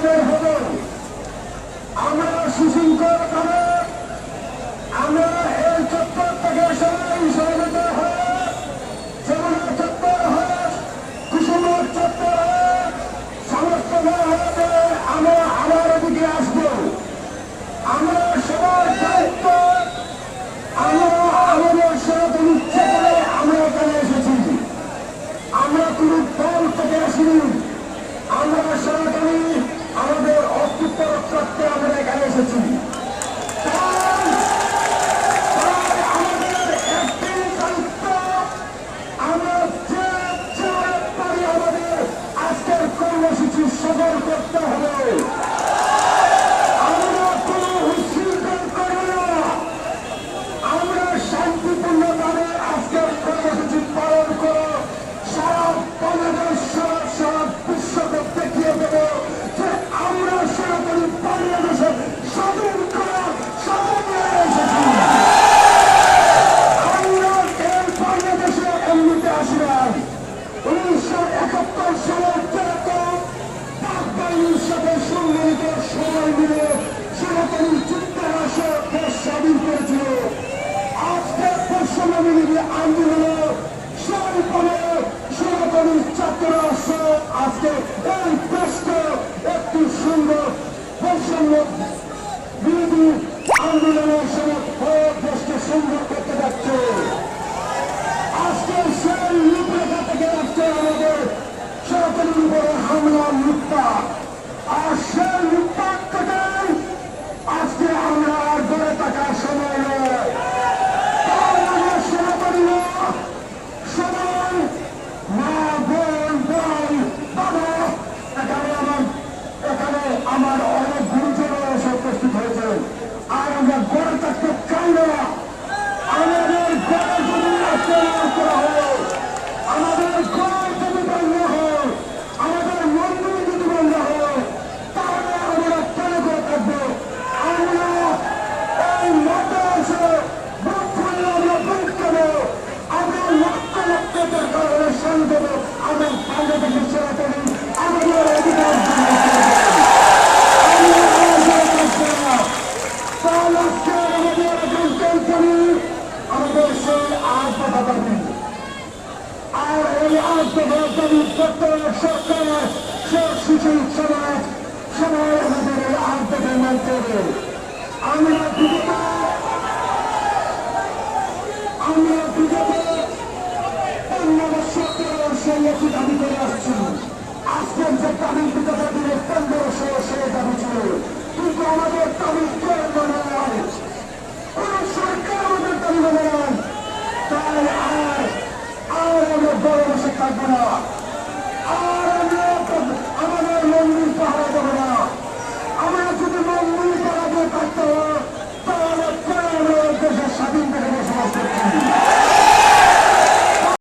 বের হব। আমরা সুশৃঙ্খল ভাবে আমরা এই চত্বর থেকে সবাই সমবেত হয়ে যমুনা চত্বর হয়ে কুসুমের চত্বর হয়ে সমস্ত হয়ে আমরা আমার দিকে আসবো। আমরা সবার দায়িত্ব আমরা আমাদের সনাতন ইচ্ছে করে আমরা এখানে এসেছি। আমরা কোন দল থেকে আসিনি। আমরা সনাতনী আমাদের অস্তিত্ব রক্ষার্থে আমরা এখানে এসেছি। আমাদের একটি দায়িত্ব, আমরা যে পারি আমাদের আজকের কর্মসূচি সফল করতে হবে। আমরা কোন উচ্ছৃঙ্খল করব না। আমরা শান্তিপূর্ণভাবে আজকের কর্মসূচি পালন করে সারা বাংলাদেশ সারা বিশ্বকে দেখিয়ে দেব যে আমরা সনাতনী বাংলাদেশের স্বাধীন করা স্বাধীন এসেছি। আমরা এই বাংলাদেশে এমনিতে আসলাম। 1971 সালের যেরকম পাক বাহিনীর সাথে সম্মিলিত সবাই মিলে সনাতনী যুদ্ধের আসে দেশ স্বাধীন করেছিল। আজকে বৈষম্যবিরোধী আন্দোলনে সেইভাবে সনাতনী ছাত্ররা আজকে এই দেশকে একটি সুন্দর বৈষম্য বিরোধী আন্দোলনের সময় দেশকে সুন্দর করতে যাচ্ছে। আজকে সেই রূপরেখা থেকে যাচ্ছে আমাদের সনাতনীর উপরে হামলা লুটপা। আর সেই লুটপাট থেকে আজকে আমরা আর গড়ে থাকার সময় নয়। সনাতনীরা সবাই মা বোন ভাই বাবা এখানে আমার অনেক গুরুজন এসে উপস্থিত হয়েছে। আর আমরা গড়ে থাকতে চাই না। আমাদের গড়ে যদি আক্রমণ করা হয়, আমাদের ঘর যদি বন্ধ হয়, আমাদের মন্দির যদি বন্ধ হয়, তাহলে আমরা কেন করে থাকবো? আমরা এই মাদ্রাসা ভোট করলে আমরা ভোট দেবো। আমরা লক্ষ লক্ষ টাকার সান দেবো। আমরা বাংলাদেশের সনাতনী আমাদের অধিকার আমাদের সেই আজ কথা দাবি। আর এই আজ দাবি বর্তমান সরকার সুশীল সমাজ সবাই আমাদের এই আজ দেখে মানতে হবে। আমরা বিগত অন্য বছর সেই একই দাবি করে আসছি। আজকের যে দাবির ভিতরে